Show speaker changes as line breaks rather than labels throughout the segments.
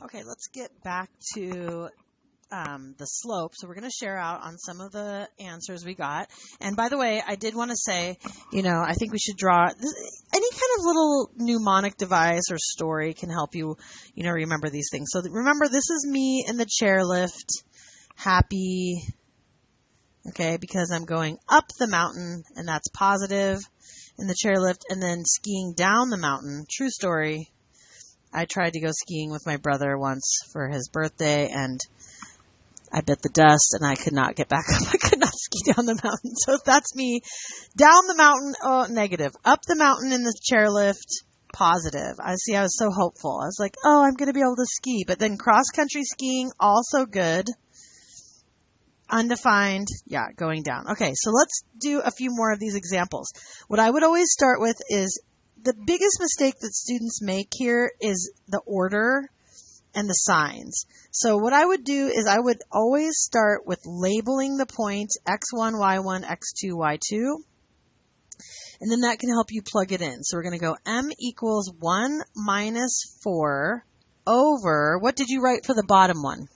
Okay, let's get back to the slope. So we're going to share out on some of the answers we got. And by the way, I did want to say, I think we should draw any kind of little mnemonic device or story can help you, remember these things. So remember, this is me in the chairlift, happy, okay, because I'm going up the mountain, and that's positive in the chairlift, and then skiing down the mountain. True story. I tried to go skiing with my brother once for his birthday, and I bit the dust, and I could not get back up. I could not ski down the mountain. So that's me. Down the mountain, oh, negative. Up the mountain in the chairlift, positive. I was so hopeful. I was like, oh, I'm going to be able to ski. But then cross-country skiing, also good. Undefined, yeah, going down. Okay, so let's do a few more of these examples. What I would always start with is the biggest mistake that students make here is the order and the signs. So what I would do is I would always start with labeling the points x1, y1, x2, y2. And then that can help you plug it in. So we're going to go m equals 1 minus 4 over, what did you write for the bottom one?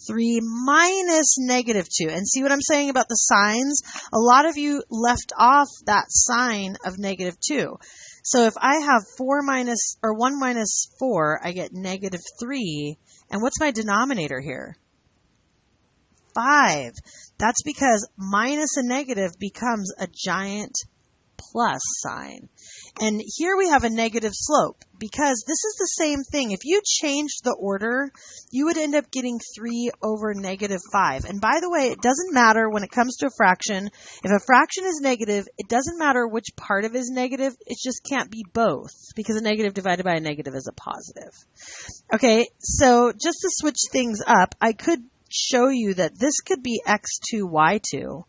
3 minus negative 2. And see what I'm saying about the signs? A lot of you left off that sign of negative 2. So if I have 1 minus 4, I get negative 3. And what's my denominator here? 5. That's because minus a negative becomes a giant plus sign. And here we have a negative slope because this is the same thing. If you changed the order, you would end up getting 3 over negative 5. And by the way, it doesn't matter when it comes to a fraction. If a fraction is negative, it doesn't matter which part of it is negative. It just can't be both because a negative divided by a negative is a positive. Okay, so just to switch things up, I could show you that this could be x2, y2.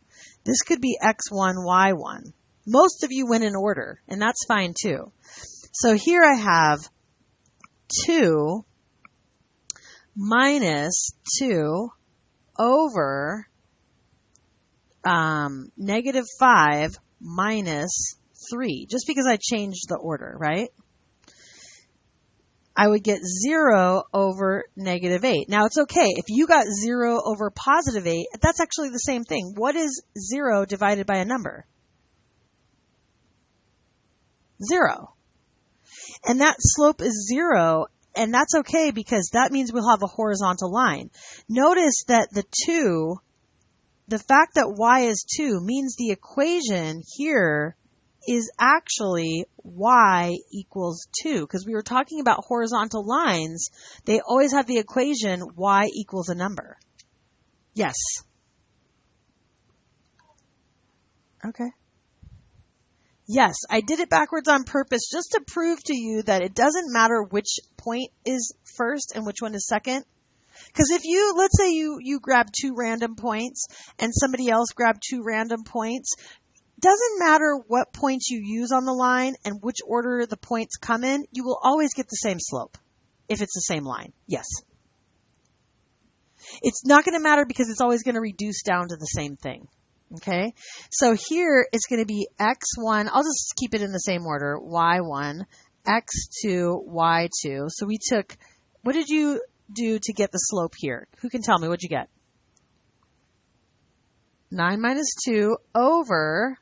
This could be x1, y1. Most of you went in order, and that's fine too. So here I have 2 minus 2 over negative 5 minus 3, just because I changed the order, right? I would get 0 over negative 8. Now, it's okay. If you got 0 over positive 8, that's actually the same thing. What is 0 divided by a number? 0. And that slope is 0, and that's okay because that means we'll have a horizontal line. Notice that the fact that y is 2 means the equation here is actually y equals 2 because we were talking about horizontal lines. They always have the equation y equals a number. Yes. Okay. Yes, I did it backwards on purpose just to prove to you that it doesn't matter which point is first and which one is second. Because if let's say you grab 2 random points and somebody else grabbed 2 random points, doesn't matter what points you use on the line and which order the points come in, you will always get the same slope if it's the same line. Yes. It's not going to matter because it's always going to reduce down to the same thing. Okay, so here it's going to be x1, I'll just keep it in the same order, y1, x2, y2. So we took, what did you do to get the slope here? Who can tell me? What'd you get? 9 minus 2 over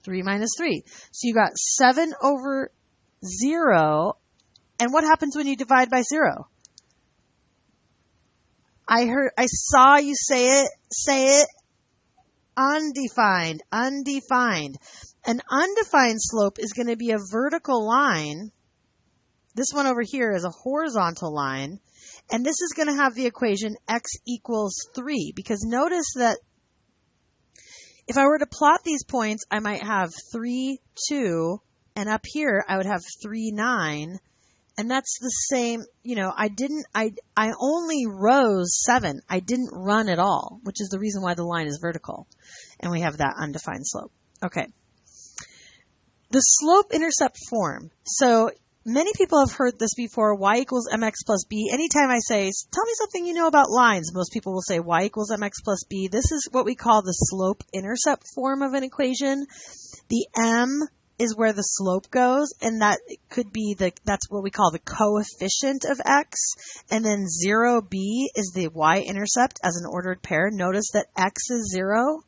3 minus 3. So you got 7 over 0. And what happens when you divide by 0? I saw you say it, undefined. An undefined slope is going to be a vertical line. This one over here is a horizontal line. And this is going to have the equation x equals 3. Because notice that if I were to plot these points, I might have 3, 2, and up here I would have 3, 9. And that's the same, I only rose 7. I didn't run at all, which is the reason why the line is vertical. And we have that undefined slope. Okay. The slope-intercept form. So many people have heard this before, y equals mx plus b. Anytime I say, tell me something you know about lines, most people will say y equals mx plus b. This is what we call the slope-intercept form of an equation. The m is where the slope goes, and that could be that's what we call the coefficient of x, and then 0b is the y-intercept as an ordered pair. Notice that x is 0.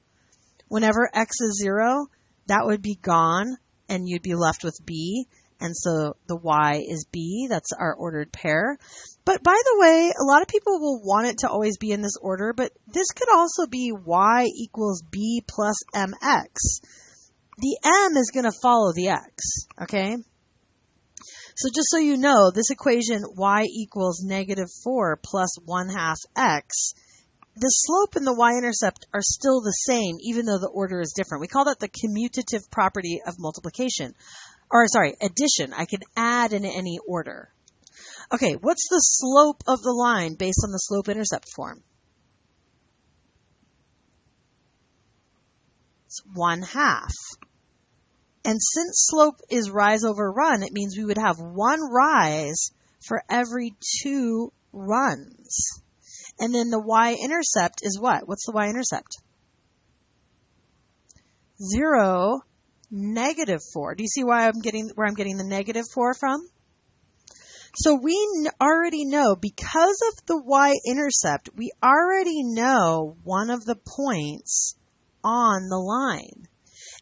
Whenever x is 0, that would be gone, and you'd be left with b, and so the y is b. That's our ordered pair. But by the way, a lot of people will want it to always be in this order, but this could also be y equals b plus mx. The m is going to follow the x, okay? So just so you know, this equation y equals -4 plus 1/2 x, the slope and the y-intercept are still the same, even though the order is different. We call that the commutative property of multiplication. Or sorry, addition. I can add in any order. Okay, what's the slope of the line based on the slope-intercept form? It's 1/2. And since slope is rise over run, it means we would have one rise for every 2 runs. And then the y-intercept is what? What's the y-intercept? 0, -4. Do you see why I'm getting where I'm getting the -4 from? So we already know, because of the y-intercept, we already know one of the points on the line.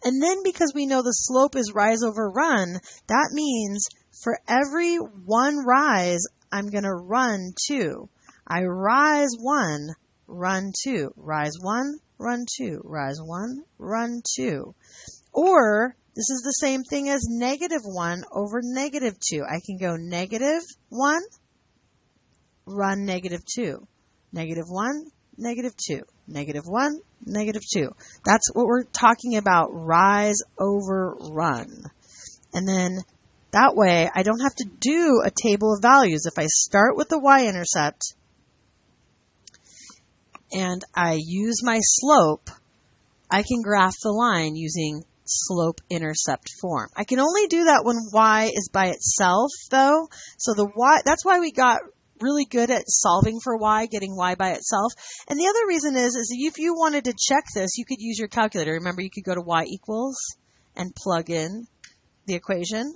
And then because we know the slope is rise over run, that means for every 1 rise, I'm going to run 2. I rise 1, run 2. Rise 1, run 2. Rise 1, run 2. Or this is the same thing as -1 over -2. I can go -1, run -2. -1, -2. -1, -2. That's what we're talking about, rise over run. And then that way I don't have to do a table of values. If I start with the y-intercept and I use my slope, I can graph the line using slope-intercept form. I can only do that when y is by itself, though. So the y, that's why we got really good at solving for y, getting y by itself. And the other reason is if you wanted to check this, you could use your calculator. Remember, you could go to y equals and plug in the equation.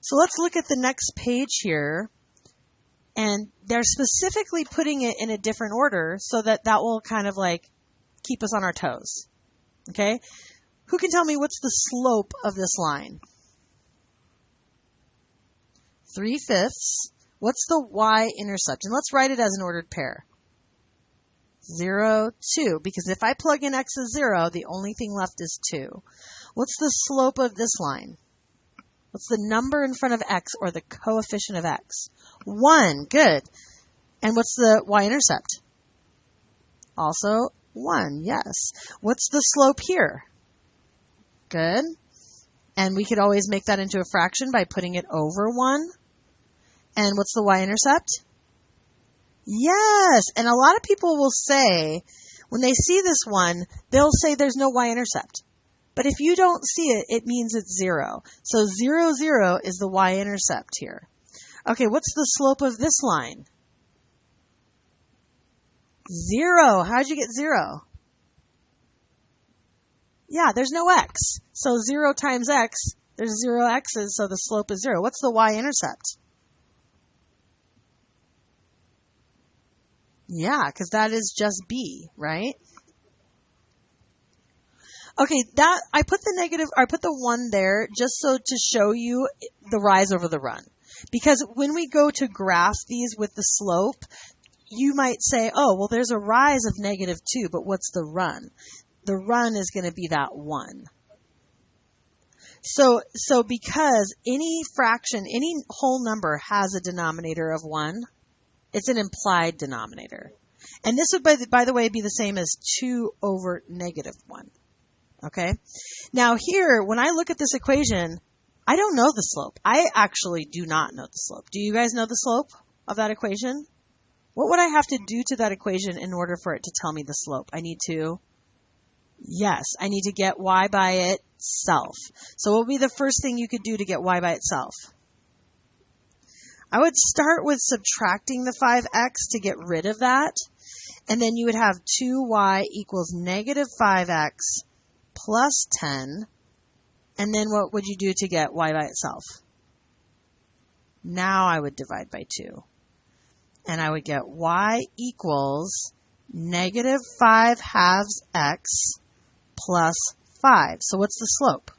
So let's look at the next page here. And they're specifically putting it in a different order so that will kind of like keep us on our toes. Okay? Who can tell me what's the slope of this line? 3/5. What's the y-intercept? And let's write it as an ordered pair. 0, 2. Because if I plug in x as 0, the only thing left is 2. What's the slope of this line? What's the number in front of x, or the coefficient of x? 1. Good. And what's the y-intercept? Also 1. Yes. What's the slope here? Good. And we could always make that into a fraction by putting it over 1. And what's the y-intercept? Yes. And a lot of people will say, when they see this one, they'll say there's no y-intercept. But if you don't see it, it means it's 0. So 0, 0 is the y-intercept here. Okay, what's the slope of this line? 0. How'd you get 0? Yeah, there's no x. So 0 times x, there's 0 x's, so the slope is 0. What's the y-intercept? Yeah, because that is just b, right? Okay, I put the 1 there just so to show you the rise over the run. Because when we go to graph these with the slope, you might say, oh, well, there's a rise of -2, but what's the run? The run is going to be that 1. So because any fraction, any whole number has a denominator of 1, it's an implied denominator. And this would, by the way, be the same as 2 over -1. Okay? Now here, when I look at this equation, I don't know the slope. I actually do not know the slope. Do you guys know the slope of that equation? What would I have to do to that equation in order for it to tell me the slope? I need to get y by itself. So what would be the first thing you could do to get y by itself? I would start with subtracting the 5x to get rid of that. And then you would have 2y equals -5x plus 10. And then what would you do to get y by itself? Now I would divide by 2. And I would get y equals negative 5 halves x plus 5. So what's the slope?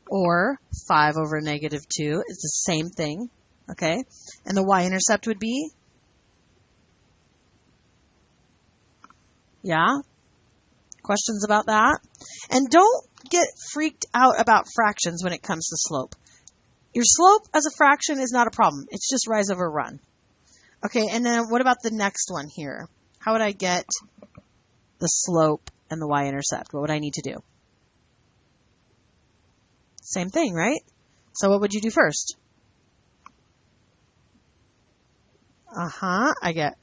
Or 5 over negative 2 is the same thing, okay? And the y-intercept would be? Yeah? Questions about that? And don't get freaked out about fractions when it comes to slope. Your slope as a fraction is not a problem. It's just rise over run. Okay, and then what about the next one here? How would I get the slope and the y-intercept? What would I need to do? Same thing, right? So what would you do first? I get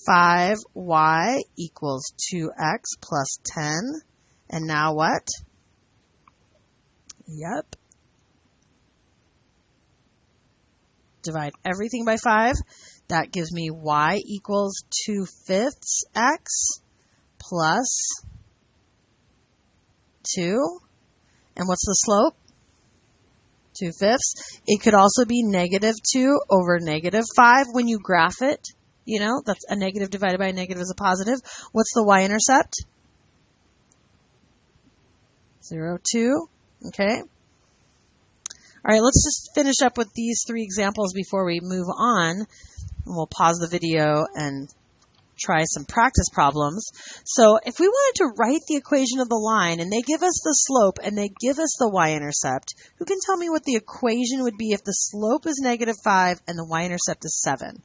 5y equals 2x plus 10. And now what? Yep. Divide everything by 5. That gives me y equals 2/5 x plus 2. And what's the slope? 2/5. It could also be negative 2 over negative 5 when you graph it. You know, that's a negative divided by a negative is a positive. What's the y-intercept? 0, 2. Okay. All right, let's just finish up with these 3 examples before we move on. And we'll pause the video and try some practice problems. So if we wanted to write the equation of the line and they give us the slope and they give us the y-intercept, who can tell me what the equation would be if the slope is negative 5 and the y-intercept is 7?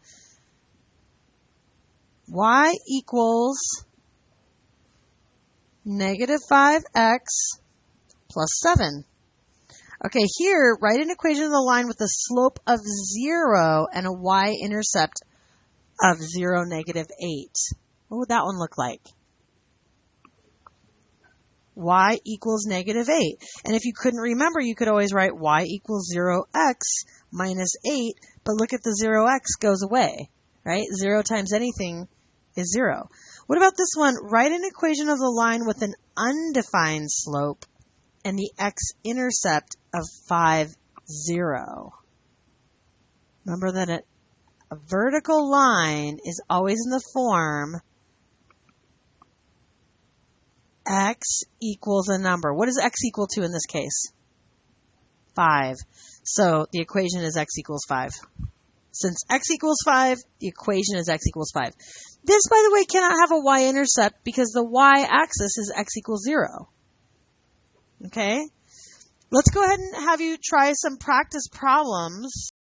Y equals negative 5x plus 7. Okay, here, write an equation of the line with a slope of 0 and a y-intercept of 0, negative 8. What would that one look like? Y equals negative 8. And if you couldn't remember, you could always write y equals 0x minus 8, but look at the 0x goes away, right? 0 times anything is 0. What about this one? Write an equation of the line with an undefined slope and the x-intercept of 5, 0. Remember that a vertical line is always in the form x equals a number. What is x equal to in this case? 5. So the equation is x equals 5. Since x equals 5, the equation is x equals 5. This, by the way, cannot have a y-intercept because the y-axis is x equals 0. Okay? Let's go ahead and have you try some practice problems.